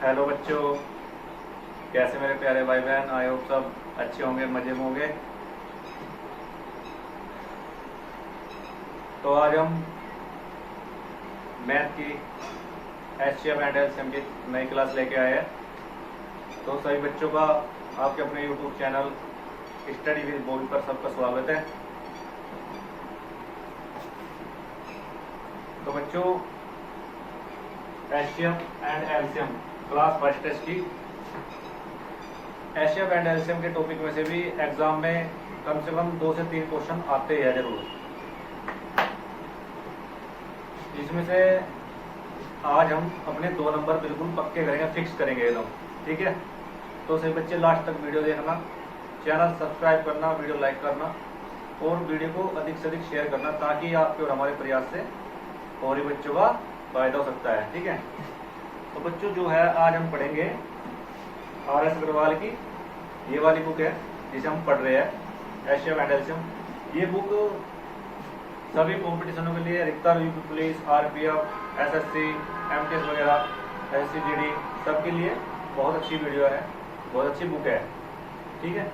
Hello बच्चों, कैसे मेरे प्यारे भाई बहन। आई होप सब अच्छे होंगे, मजे में होंगे। तो आज हम मैथ की एचसीएफ एंड एलसीएम की नई क्लास लेके आए हैं। तो सभी बच्चों का आपके अपने YouTube channel study with Bobby पर सबका स्वागत है। तो बच्चों, HCF and LCM class first test की एचसीएफ एंड एलसीएम के टॉपिक में से भी एग्जाम में कम से कम 2 से 3 क्वेश्चन आते हैं जरूर। इसमें से आज हम अपने 2 नंबर बिल्कुल पक्के करेंगे, फिक्स करेंगे एकदम, ठीक है। तो सभी बच्चे लास्ट तक वीडियो देखना, चैनल सब्सक्राइब करना, वीडियो लाइक करना और वीडियो को अधिक से अधिक शेयर करना, ताकि आपके और हमारे प्रयास से और भी बच्चों का फायदा हो सकता है, ठीक है। तो बच्चों, जो है आज हम पढ़ेंगे आर एस अग्रवाल की ये वाली बुक है जिसे हम पढ़ रहे हैं, एचसीएफ एंड एलसीएम। ये बुक सभी कॉम्पिटिशनों के लिए, अधिकतर UP police, RPF, SSC, MTS वगैरह, एससीजीडी सबके लिए बहुत अच्छी वीडियो है, बहुत अच्छी बुक है, ठीक है।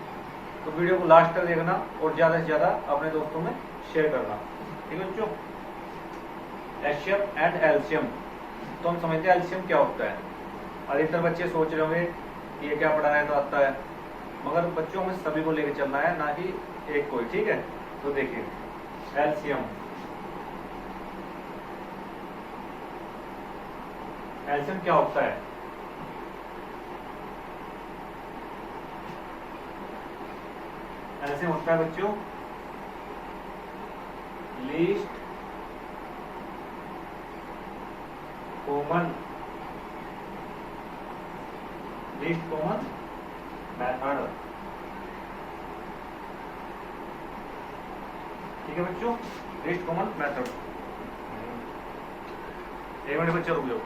तो वीडियो को लास्ट तक देखना और ज़्यादा से ज़्यादा अपने दोस्तों में शेयर करना, ठीक है बच्चों। एचसीएफ एंड एलसीएम, तो हम समझते हैं एलसीएम क्या होता है। अधिकतर बच्चे सोच रहे होंगे कि ये क्या पढ़ाना है तो आता है, मगर बच्चों में सभी को लेकर चलना है, ना कि एक कोई, ठीक है। तो देखिए एलसीएम, एलसीएम क्या होता है। एलसीएम होता है बच्चों लीस्ट कॉमन मेथड, ठीक है बच्चों, लीस्ट कॉमन मेथड। एक मिनट बच्चे रुक जाओ।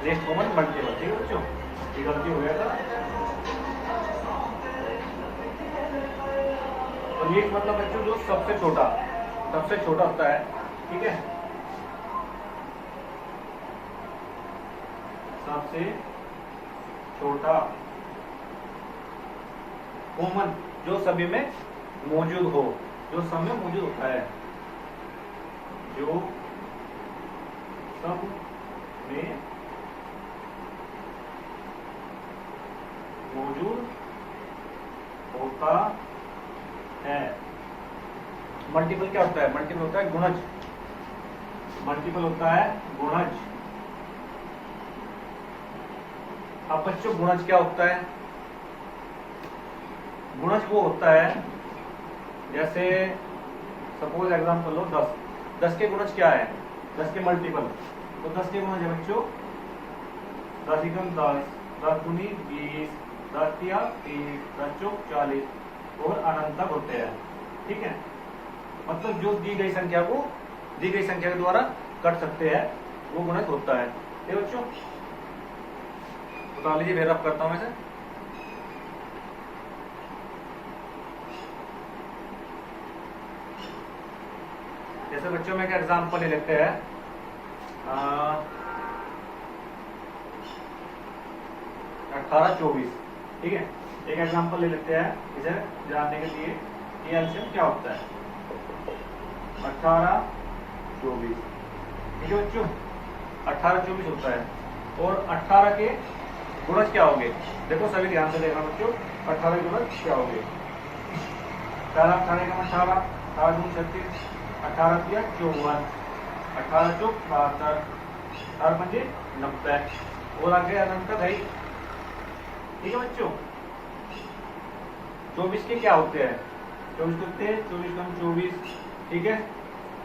लीस्ट कॉमन मल्टीपल, ठीक है बच्चों, ये गलती हो गया था। तो लीस्ट मतलब बच्चों जो सबसे छोटा होता है, ठीक है। सबसे छोटा, कॉमन जो सभी में मौजूद हो, जो सब में मौजूद होता है, जो सब में मौजूद होता है। मल्टीपल क्या होता है? मल्टीपल होता है गुणज, मल्टीपल होता है गुणज। अब बच्चों, गुणज क्या होता है? गुणज वो होता है, जैसे सपोज एग्जांपल लो 10, 10 के गुणज क्या है? 10 के मल्टीपल, तो 10 के गुणज है बच्चों 10 एकम 10, 10 दूनी 20, 10 तिया 30, 10 चौक 40 और अनंत तक होते हैं, ठीक है। मतलब जो दी गई संख्या को दी गई संख्या के द्वारा कट सकते हैं, वो गुणज होता है, ठीक बच्चों। बता लीजिए, फिर अब करता हूं मैं इसे। जैसे बच्चों में एक एग्जाम्पल ले लेते हैं, 18-24, ठीक है। एक एग्जांपल ले लेते हैं इसे जानने के लिए कि एलसीएम क्या होता है। 18-24, ठीक है बच्चों, 18-24 होता है। और 18 के गुणज क्या होंगे? देखो सभी ध्यान से देखना बच्चों, 18 के गुणज क्या होंगे? पहला 18 का 18, 18 दूनी 36, 18 तिया 54, 18 चौक 72, 18 पंजे 90 और आगे अनंत तक है, ठीक है बच्चों। 24 के क्या होते हैं? 24 होते हैं 24 कम 24, ठीक है।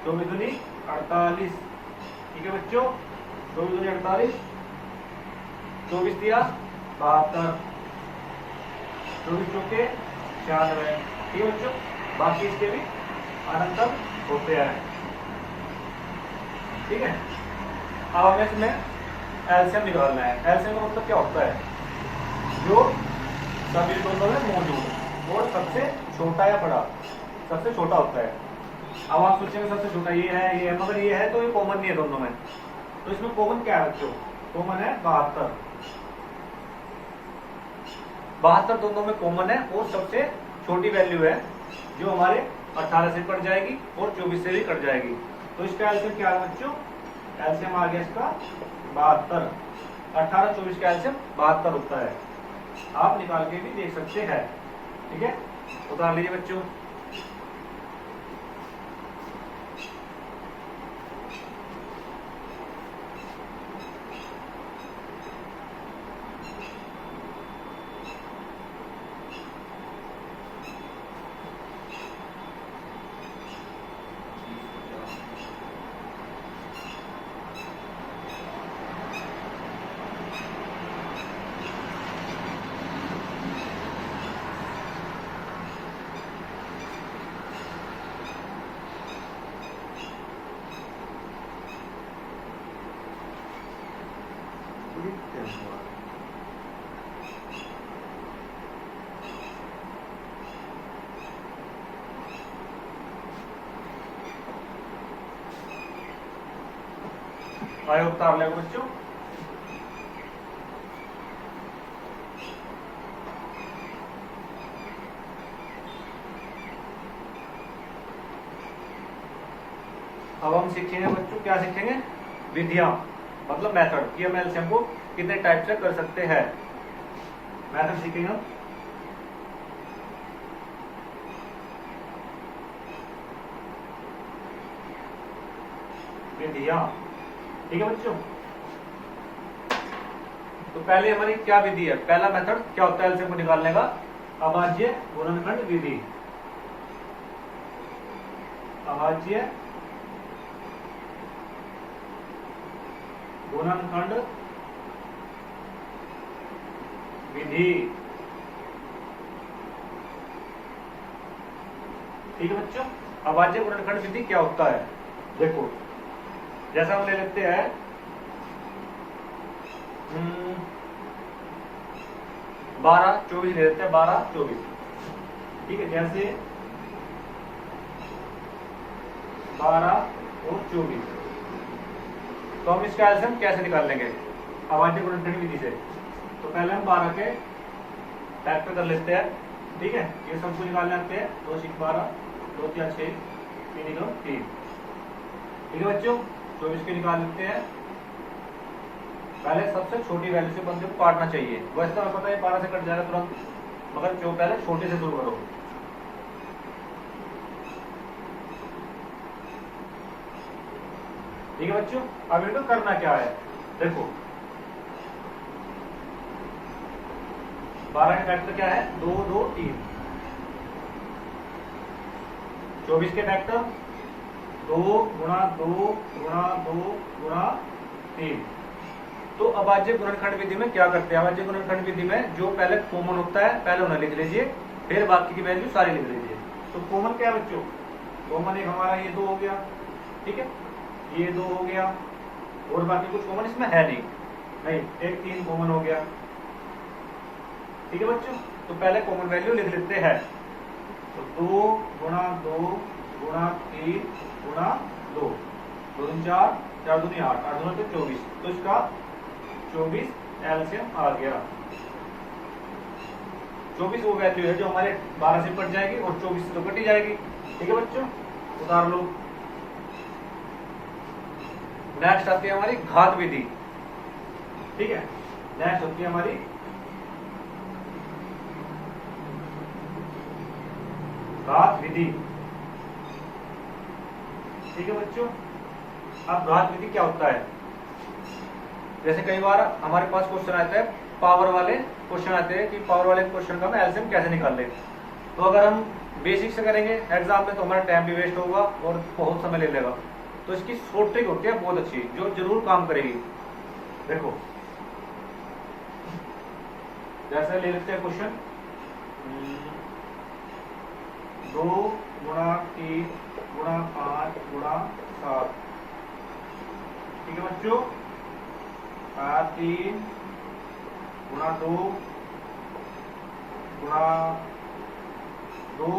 24 दूनी 48, ठीक है बच्चों, 24 दूनी 48, 24 दिया 72, 24 चौके 96, ठीक है बच्चों। बाकी इसके भी अनंत होते हैं, ठीक है। अब हमें इसमें एलसीएम निकालना है। एलसीएम का मतलब क्या होता है, जो सभी दोनों में मौजूद और सबसे छोटा या बड़ा, सबसे छोटा होता है। अब आप सोचेंगे सबसे छोटा ये है, मगर ये है तो ये कॉमन नहीं है दोनों में। तो इसमें कॉमन क्या है बच्चों, कॉमन है 72। 72 दोनों में कॉमन है और सबसे छोटी वैल्यू है जो हमारे 18 से कट जाएगी और 24 से भी कट जाएगी। तो इसका एलसीएम क्या है बच्चों, एलसीएम आ गया इसका 72। 18 24 का एलसीएम 72 होता है। आप निकाल के भी देख सकते हैं। ठीक है, उतार लीजिए बच्चों। आए उतार ले बच्चों। अब हम सीखेंगे बच्चों, क्या सीखेंगे, विधियां, मतलब मेथड कि हम एलसीएम को कितने टाइप से कर सकते हैं। मेथड सीखेंगे हम। विधियां, ठीक है बच्चों। तो पहले हमारी क्या विधि है, पहला मेथड क्या होता है एलसीएम को निकालने का, अभाज्य गुणनखंड विधि। अभाज्य गुणनखंड विधि। ठीक है बच्चों, अभाज्य गुणनखंड विधि क्या होता है, देखो जैसा हम ले लेते हैं 12 24 ले लेते हैं, 12 24। ठीक है, जैसे 12 और 24। तो हम इसका एलसीएम कैसे निकाल लेंगे अभाज्य गुणनखंड विधि से। तो पहले हम 12 के फैक्टर कर लेते हैं। ठीक है, ये सबको निकालने आते हैं। 2 6 12, 2 3 6, 3 2 3। ठीक है बच्चों, 24 के निकाल लेते हैं। पहले सबसे छोटी वैल्यू से बंदे को काटना चाहिए। वैसे तो पता है 12 से कट जाएगा तुरंत, मगर जो पहले छोटे से शुरू करो। ठीक है बच्चों, अब इनको करना क्या है, देखो 12 के फैक्टर क्या है, 2 2 3। 24 के फैक्टर 2 गुणा 2 गुणा 2 गुणा 3। तो अभाज्य गुणनखंड विधि में क्या करते हैं, अभाज्य गुणनखंड विधि में जो पहले कॉमन होता है पहले उन्हें लिख लीजिए, फिर बाकी की वैल्यू सारी लिख लीजिए। तो कॉमन क्या है बच्चों, कॉमन एक हमारा ये 2 हो गया। ठीक है, ये 2 हो गया और बाकी कुछ कॉमन इसमें है नहीं, एक 3 कॉमन हो गया। ठीक है बच्चों, तो पहले कॉमन वैल्यू लिख लेते हैं। तो 2 गुणा 2 गुणा 3 गुणा 2, 2 दूनी 4, 4 दूनी 8, 8 दूनी 24। तो इसका 24 एलसीएम आ गया। 24 वो वैल्यू है जो हमारे 12 से कट जाएगी और 24 से तो कटी जाएगी। ठीक है बच्चों, उतार लो। नेक्स्ट आती है हमारी घात विधि। ठीक है, नेक्स्ट होती है हमारी घात विधि। ठीक है बच्चों, अब घात विधि क्या होता है, जैसे कई बार हमारे पास क्वेश्चन आता है, पावर वाले क्वेश्चन आते हैं कि पावर वाले क्वेश्चन का हम एलसीएम कैसे निकाल लें। तो अगर हम बेसिक से करेंगे एग्जाम में तो हमारा टाइम भी वेस्ट होगा और बहुत समय ले लेगा। तो इसकी शॉर्ट ट्रिक होती है बहुत अच्छी, जो जरूर काम करेगी। देखो जैसे ले लेते हैं क्वेश्चन 2 गुणा 3 गुणा 5 गुणा 7 ठीक है बच्चों, 3 गुणा 2 गुणा 2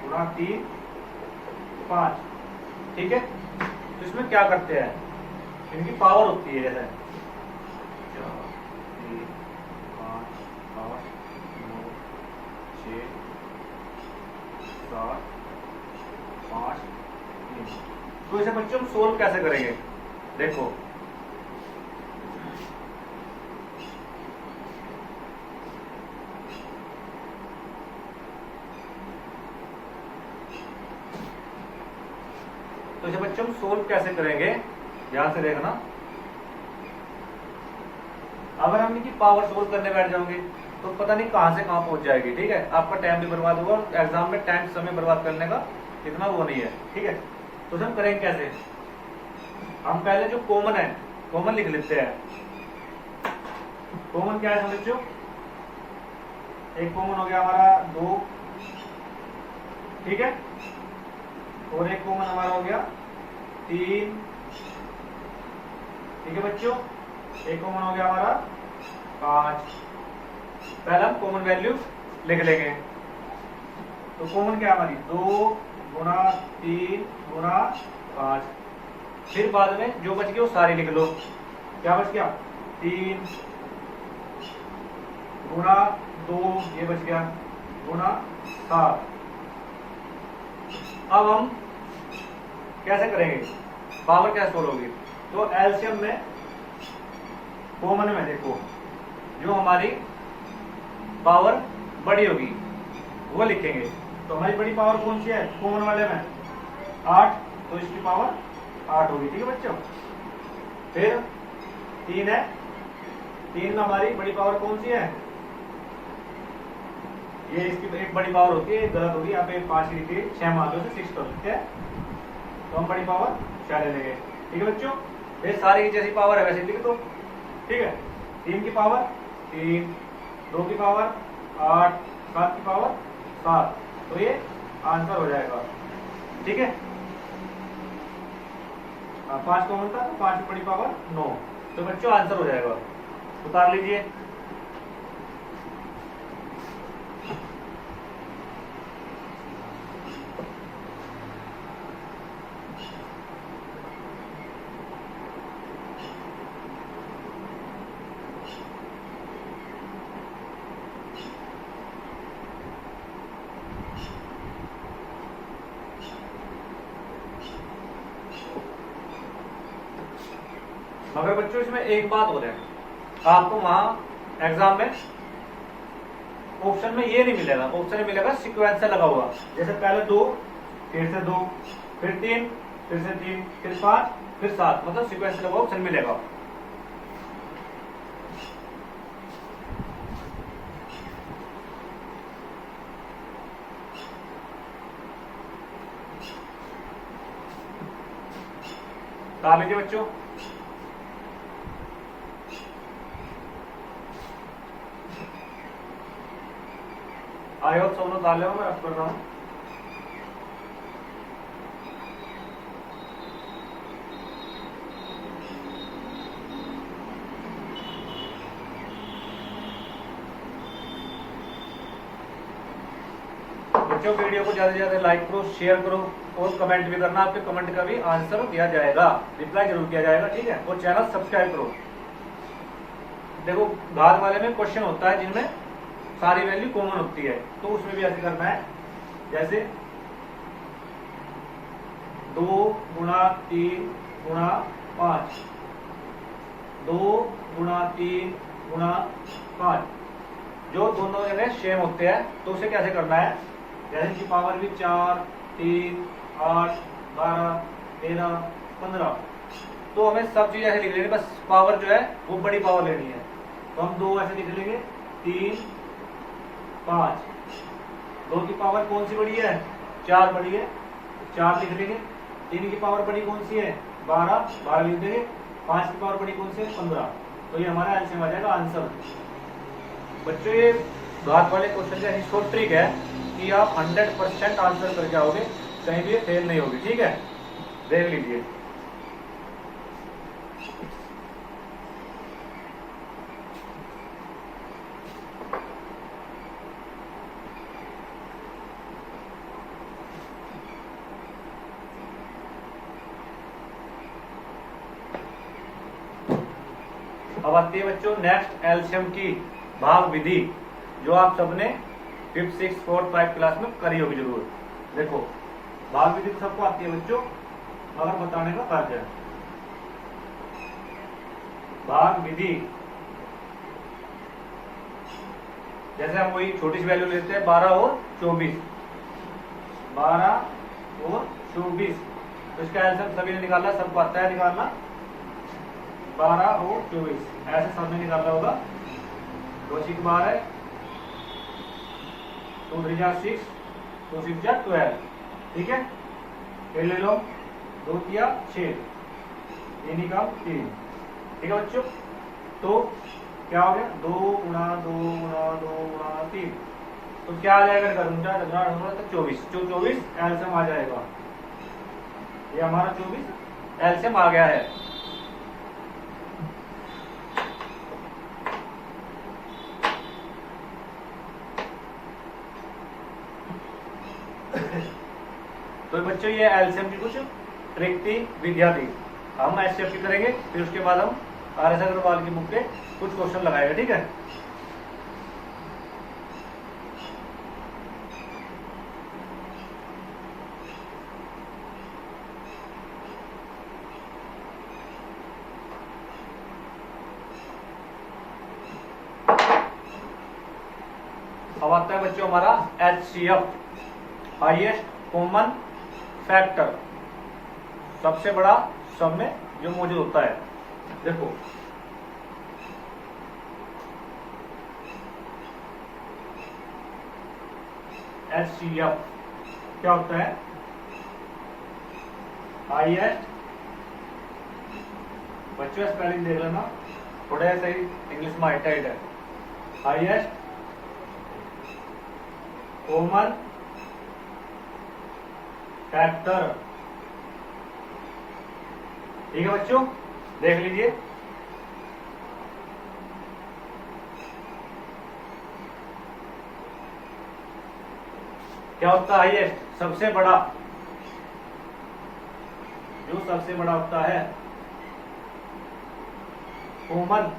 गुणा 3 5। ठीक है, तो इसमें क्या करते हैं, इनकी पावर होती है जैसे 4 3 5 8 9 6 7 5 3। तो इसे बच्चों हम सोल्व कैसे करेंगे, देखो तो इसे बच्चों हम सोल्व कैसे करेंगे, ध्यान से देखना। अगर हम इनकी पावर सोल्व करने बैठ जाओगे तो पता नहीं कहां से कहां पहुंच जाएगी। ठीक है, आपका टाइम भी बर्बाद होगा और एग्जाम में टाइम समय बर्बाद करने का इतना वो नहीं है। ठीक है, तो हम करेंगे कैसे, हम पहले जो कॉमन है कॉमन लिख लेते हैं। कॉमन क्या है बच्चों, एक कॉमन हो गया हमारा 2, ठीक है, और एक कॉमन हमारा हो गया 3, ठीक है बच्चों, एक कॉमन हो गया हमारा 5। पहले हम कॉमन वैल्यू लिख लेंगे। तो कॉमन क्या हमारी 2 गुणा 3 गुणा 5। फिर बाद में जो बच गया वो सारी लिख लो। क्या बच गया 3 गुणा 2, ये बच गया, गुणा 7। अब हम कैसे करेंगे, पावर कैसे सोल्व होगी, तो एलसीएम में कॉमन में देखो जो हमारी पावर बड़ी होगी वो लिखेंगे। तो हमारी बड़ी पावर कौन सी है कॉमन वाले में 8, तो इसकी पावर 8 होगी। ठीक है बच्चों, फिर 3 है, 3 में हमारी बड़ी पावर कौन सी है, ये इसकी एक बड़ी पावर होती है, गलत होगी, यहाँ पे 5 की लिखी 6 मान लो, 6 कर सकते हैं, तो हम बड़ी पावर 6 ले लेंगे। ठीक है बच्चों, ये सारी जैसी पावर है वैसे लिख दो। ठीक है, 3 की पावर 3, 2 की पावर 8, 7 की पावर 7, तो ये आंसर हो जाएगा। ठीक है, 5 कॉमन था तो 5 की बड़ी पावर 9, तो बच्चों आंसर हो जाएगा। उतार लीजिए। मगर बच्चों इसमें एक बात हो रहा है, आपको वहां एग्जाम में ऑप्शन में ये नहीं मिलेगा, ऑप्शन में मिलेगा सीक्वेंसर लगा हुआ, जैसे पहले 2 फिर से 2 फिर 3 फिर से 3 फिर 5 फिर 7, मतलब सीक्वेंसर लगा ऑप्शन मिलेगा। डाल लीजिए बच्चों। आई होप सब लोग डाल ले, मैं रख कर रहा हूँ। बच्चों वीडियो को ज्यादा से ज्यादा लाइक करो, शेयर करो और कमेंट भी करना, आपके कमेंट का भी आंसर दिया जाएगा, रिप्लाई जरूर किया जाएगा। ठीक है, और चैनल सब्सक्राइब करो। देखो घात वाले में क्वेश्चन होता है जिनमें सारी वैल्यू कॉमन होती है, तो उसमें भी ऐसे करना है, जैसे 2 गुणा 3 गुणा 5, 2 गुणा 3 गुणा 5, जो दोनों जगह सेम होते हैं, तो उसे कैसे करना है, जैसे की पावर भी 4 3 8 12 13 15, तो हमें सब चीज ऐसे लिख लेंगे, बस पावर जो है वो बड़ी पावर लेनी है। तो हम 2 ऐसे लिख लेंगे, 3 5, 2 की पावर कौन सी बड़ी है 4 बड़ी है, 4 लिख लेंगे। 3 की पावर बड़ी कौन सी है 12, 12 लिख देंगे। 5 की पावर बड़ी कौन सी है 15, तो ये हमारा एलसीएम आ जाएगा आंसर। बच्चों ये घात वाले क्वेश्चन का ऐसी शॉर्ट ट्रिक है कि आप 100% आंसर करके आओगे, कहीं भी फेल नहीं होगी। ठीक है, देख लीजिए। अब आती है बच्चों नेक्स्ट एलसीएम की भाग विधि, जो आप सबने 5th 6th 4th 5th class में करी होगी जरूर। देखो भाग विधि सबको आती है बच्चों, मगर बताने का फर्क है। भाग विधि जैसे हम वही छोटी सी वैल्यू लेते हैं 12 और 24, 12 और 24, तो इसका एलसीएम सभी ने निकाला, सबको आता है निकालना। 12 और 24 ऐसे सबने निकालना होगा। 2 6 12, 2 3 6, 2 6 12, ठीक है। फिर ले लो 2 3 6, ये निकाल 3, ठीक है बच्चों। तो क्या हो गया 2 गुणा 2 गुणा 2 गुणा 3, तो क्या आ जाएगा, करूंगा तो 24, जो 24 एलसीएम आ जाएगा। ये हमारा 24 एलसीएम आ गया है। तो बच्चों ये एलसीएम की कुछ ट्रिक थी, विधियां थी। हम एससीएफ की करेंगे, फिर उसके बाद हम आर.एस. अग्रवाल की बुक पे कुछ क्वेश्चन लगाएंगे, ठीक है। अब आता है बच्चों हमारा एचसीएफ, हाईएस्ट कॉमन फैक्टर, सबसे बड़ा सब में जो मौजूद होता है। देखो एचसीएफ क्या होता है, हाईएस्ट, बच्चों स्पेलिंग देख लेना, थोड़ा ऐसा ही इंग्लिश में हाईटाइट है। हाईएस्ट कॉमन फैक्टर, ठीक है बच्चों, देख लीजिए। क्या होता है हाईएस्ट, सबसे बड़ा, जो सबसे बड़ा होता है। कॉमन,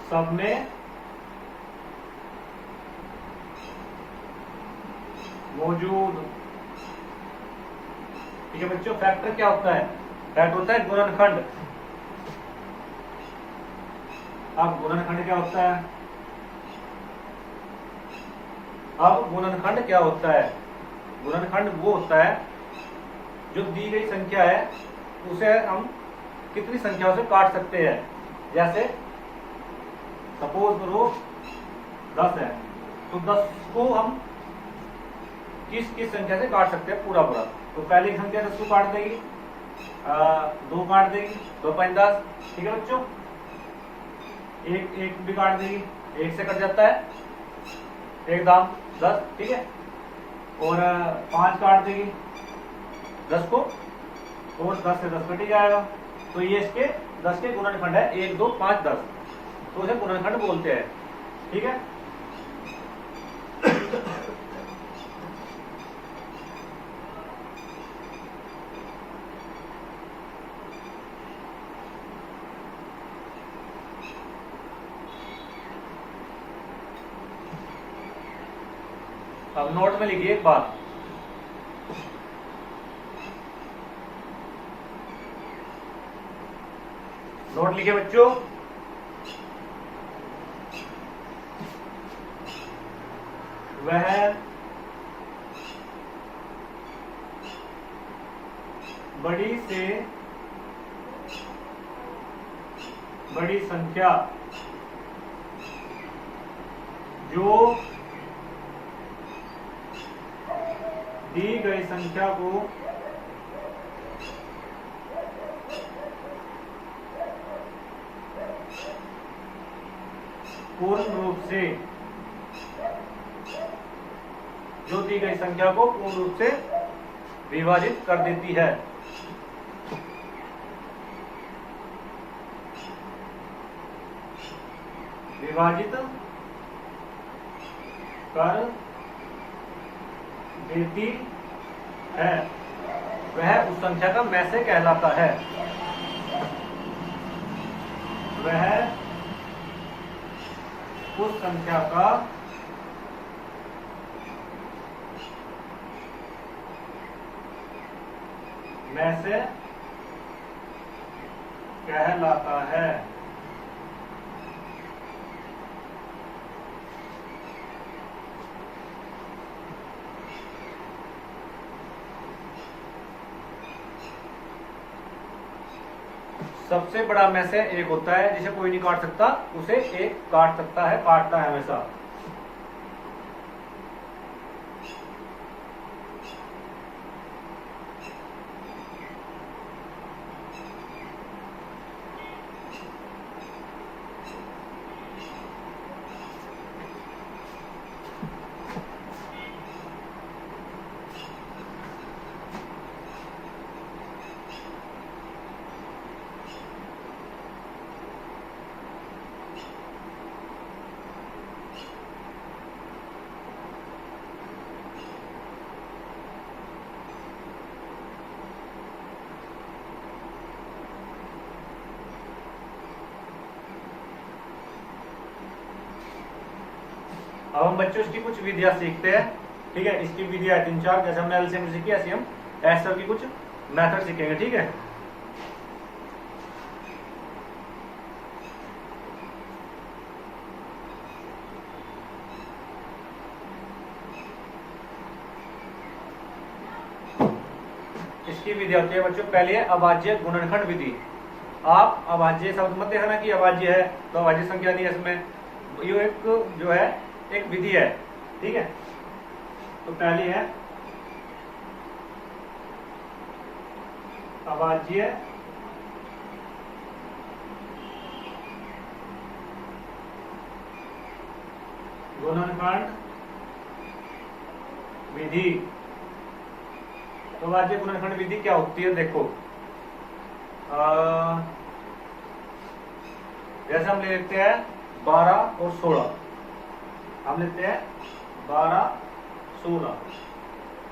सब में मौजूद, ठीक है बच्चों। फैक्टर क्या होता है, फैक्टर होता है गुणनखंड। अब गुणनखंड क्या होता है, अब गुणनखंड क्या होता है, गुणनखंड वो होता है जो दी गई संख्या है उसे हम कितनी संख्याओं से काट सकते हैं। जैसे सपोज करो 10 है, तो 10 को हम किस किस संख्या से काट सकते हैं पूरा पूरा। तो पहली संख्या 10 को काट देगी, 2 काट देगी, 2 5 10, ठीक है बच्चों। एक भी काट देगी, 1 से कट जाता है, 1 दाम 10, ठीक है। और 5 काट देगी 10 को, और 10 से 10 कट ही जाएगा। तो ये इसके 10 के गुणनखंड है, 1 2 5 10, तो उसे गुणनखंड बोलते हैं, ठीक है। अब नोट में लिखिए एक बात, नोट लिखिए बच्चों। वह बड़ी से बड़ी संख्या जो दी गई संख्या को पूर्ण रूप से, जो दी गई संख्या को पूर्ण रूप से विभाजित कर देती है। विभाजित कर देती है, वह उस संख्या का मैसे कहलाता है। वह उस संख्या का मैसे कहलाता है। सबसे बड़ा में से एक होता है जिसे कोई नहीं काट सकता, उसे एक काट सकता है, काटता है हमेशा। अब हम बच्चों इसकी कुछ विधियां सीखते हैं। ठीक है, इसकी विधियां 3-4, जैसे हमने एलसीएम सीखी ऐसे हम एसएल की कुछ मेथड सीखेंगे। ठीक है, इसकी विधि होती है बच्चों, पहले है अभाज्य गुणनखंड विधि। आप अभाज्य शब्द मत देखना कि अभाज्य है तो अभाज्य संख्या नहीं है इसमें, ये एक जो है एक विधि है। ठीक है, तो पहली है अभाज्य गुणनखंड विधि। तो अभाज्य गुणनखंड विधि क्या होती है, देखो जैसे हम ले लेते हैं 12 और 16, हम लेते हैं 12, 16।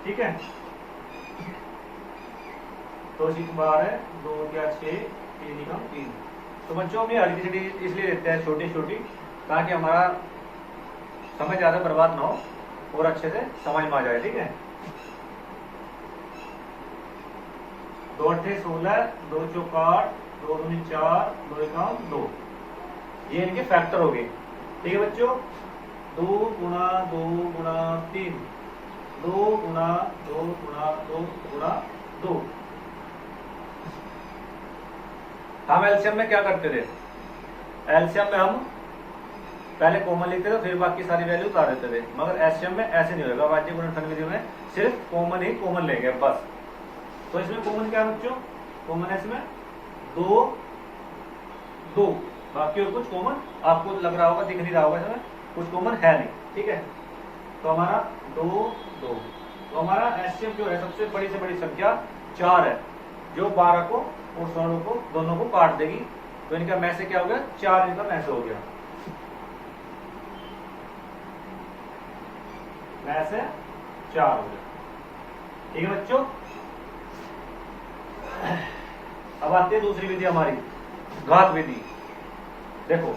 ठीक है, 2 6 12, 2 क्या 6, 3 निकम 3। तो बच्चों हम ये हल्की छोटी इसलिए लेते हैं छोटी छोटी, ताकि हमारा समय ज्यादा बर्बाद ना हो और अच्छे से समझ में आ जाए। ठीक है, 2 8 16, 2 4 8, 2 2 4, 2 1 2, ये इनके फैक्टर हो गए। ठीक है बच्चों, 2 गुणा 2 गुणा 3, 2 गुणा 2 गुणा 2 गुणा 2। हम एलसीएम में क्या करते थे, एलसीएम में हम पहले कॉमन लिखते थे फिर बाकी सारी वैल्यू उतार देते थे, मगर एलसीएम में ऐसे नहीं होगा। अभाज्य गुणनखंड विधि में सिर्फ कॉमन ही कॉमन लेंगे बस। तो इसमें कॉमन क्या है बच्चों, कॉमन है इसमें 2 2, बाकी और कुछ कॉमन आपको लग रहा होगा, दिख नहीं रहा होगा, इसमें कुछ कॉमन है नहीं। ठीक है, तो हमारा 2 2, तो हमारा एलसीएम जो है सबसे बड़ी से बड़ी संख्या 4 है, जो 12 को और 16 को दोनों को काट देगी। तो इनका मैसे क्या हो गया, 4 इनका मैसे हो गया, मैसे 4 हो गया। ठीक है बच्चों, अब आती है दूसरी विधि हमारी, घात विधि। देखो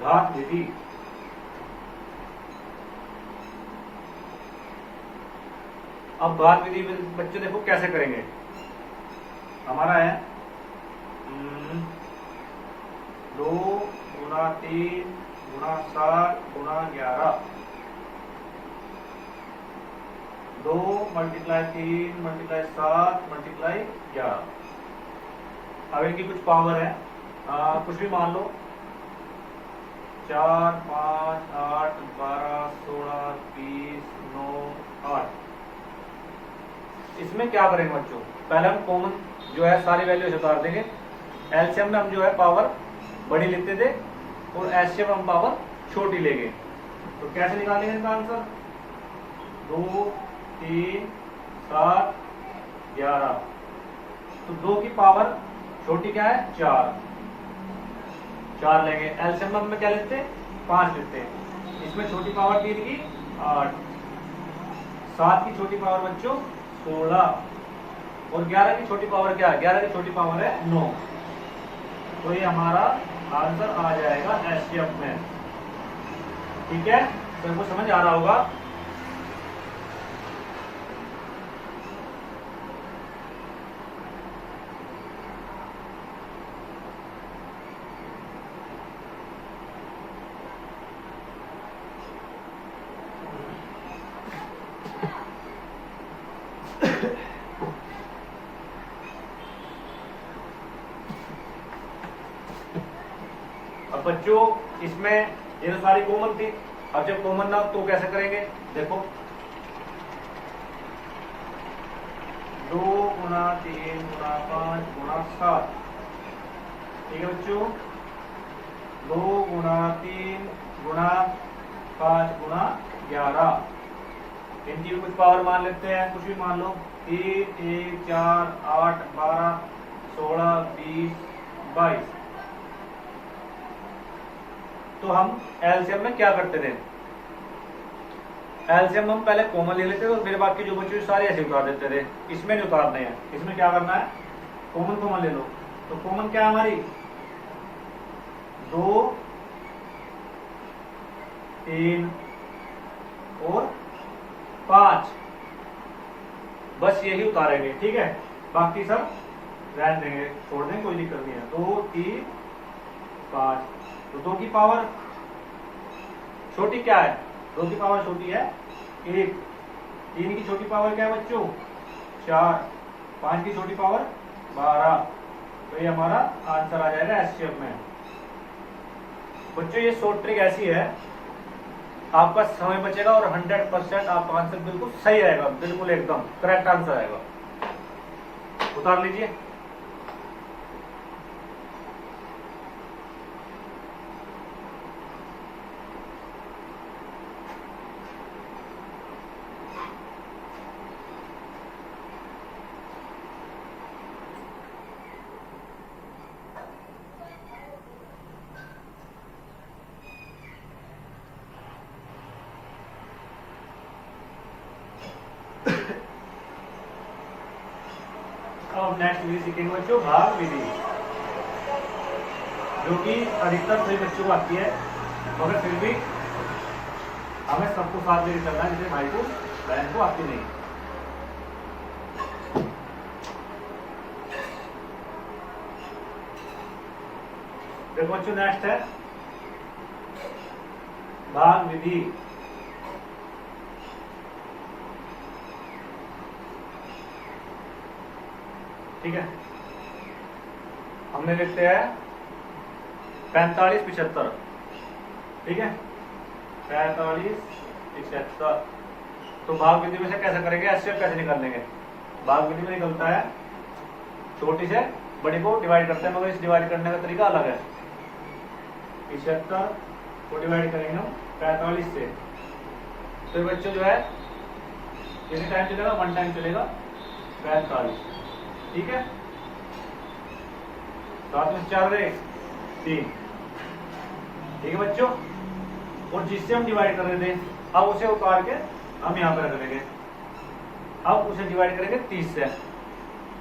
घात विधि, अब घात विधि में बच्चे देखो कैसे करेंगे। हमारा है 2 गुणा 3 गुणा 7 गुणा 11, 2 मल्टीप्लाई 3 मल्टीप्लाई 7 मल्टीप्लाई 11। अब इनकी कुछ पावर है, कुछ भी मान लो, 4 5 8 12 16 20 9 8। इसमें क्या करेंगे बच्चों, पहले हम कॉमन जो है सारी वैल्यू उतार देंगे। एलसीएम में हम जो है पावर बड़ी लेते थे और एलसीएम हम पावर छोटी लेंगे। तो कैसे निकालेंगे इसका आंसर? 2, 3, 7, 11। तो 2 की पावर छोटी क्या है? 4 लेंगे। एलसीएम में क्या लेते हैं? 5 लेते हैं। इसमें छोटी पावर 3 की 8, 7 की छोटी पावर बच्चों 16 और 11 की छोटी पावर क्या है? 11 की छोटी पावर है 9। तो ये हमारा आंसर आ जाएगा एसटीएफ में। ठीक है, सबको समझ आ रहा होगा? अब बच्चों इसमें ये तो सारी कॉमन थी। अब जब कॉमन ना हो तो कैसे करेंगे? देखो 2 गुना 3 गुना 5 गुना 7। ठीक है बच्चों, 2 गुना 3 गुना 5 गुना 11। इनकी भी कुछ पावर मान लेते हैं, कुछ भी मान लो। 3, 1, 4, 8, 12, 16, 20, 22। तो हम एलसीएम में क्या करते थे? एलसीएम हम पहले कॉमन ले लेते थे और फिर बाकी जो बचे सारे ऐसे उतार देते थे। इसमें नहीं उतारते हैं, इसमें क्या करना है? कॉमन ले लो। तो कॉमन क्या है हमारी? 2, 3 और 5, बस यही उतारेंगे। ठीक है, बाकी सब रहने देंगे, छोड़ देंगे, कोई दिक्कत नहीं है। 2, 3, 5। तो 2 की पावर छोटी क्या है? 2 की पावर छोटी है 1। 3 की छोटी पावर क्या है बच्चों? 4। 5 की छोटी पावर 12। तो ये हमारा आंसर आ जाएगा एसटीएफ में। बच्चों ये शॉर्ट ट्रिक ऐसी है, आपका समय बचेगा और 100% आपका आंसर बिल्कुल सही आएगा, बिल्कुल एकदम करेक्ट आंसर आएगा। उतार लीजिए। अब नेक्स्ट विधि सीखेंगे बच्चों, भाग विधि, जो कि अधिकतर सभी बच्चों को आती है, मगर फिर भी हमें सबको साथ लेकर चलना है, जैसे भाई को बहन को आती नहीं। देखो बच्चों नेक्स्ट है भाग विधि। ठीक है, हमने लिखते हैं 45 75। ठीक है, 45 75। तो भाग विधि में से कैसे करेंगे? एचसीएफ कैसे निकाल लेंगे? भाग विधि में निकलता है छोटी से बड़ी को डिवाइड करते हैं, मगर इस डिवाइड करने का तरीका अलग है। 75 को डिवाइड करेंगे हम 45 से। तो बच्चों जो है कितने टाइम चलेगा? 1 टाइम चलेगा 45। ठीक है, 7 में 4 रहे 3। ठीक है बच्चों, और जिससे हम डिवाइड कर रहे थे अब उसे उतार के हम यहाँ पर रख लेंगे। अब उसे डिवाइड करेंगे 30 से।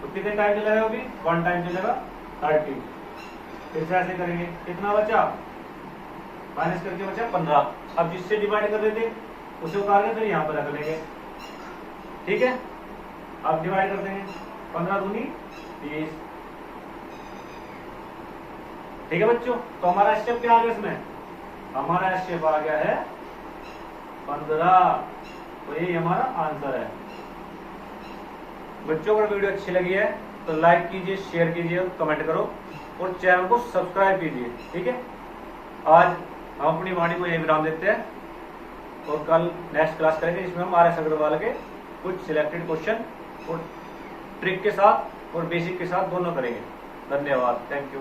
तो कितने टाइम चलेगा? अभी 1 टाइम चलेगा 30। फिर से ऐसे करेंगे, कितना बचा? माइनस करके बचा 15। अब जिससे डिवाइड कर रहे थे उसे उतार के फिर यहाँ पर रख लेंगे। ठीक है, अब डिवाइड कर देंगे 15 दूनी 30। ठीक है बच्चों, तो हमारा स्टेप क्या आ गया इसमें? हमारा स्टेप आ गया है 15। तो यही हमारा आंसर है। बच्चों अगर वीडियो अच्छी लगी है तो लाइक कीजिए, शेयर कीजिए, कमेंट करो और चैनल को सब्सक्राइब कीजिए। ठीक है, आज हम अपनी वाणी को यही विराम देते हैं और कल नेक्स्ट क्लास करेंगे, जिसमें हम RS अग्रवाल के कुछ सिलेक्टेड क्वेश्चन और ट्रिक के साथ और बेसिक के साथ दोनों करेंगे। धन्यवाद, थैंक यू।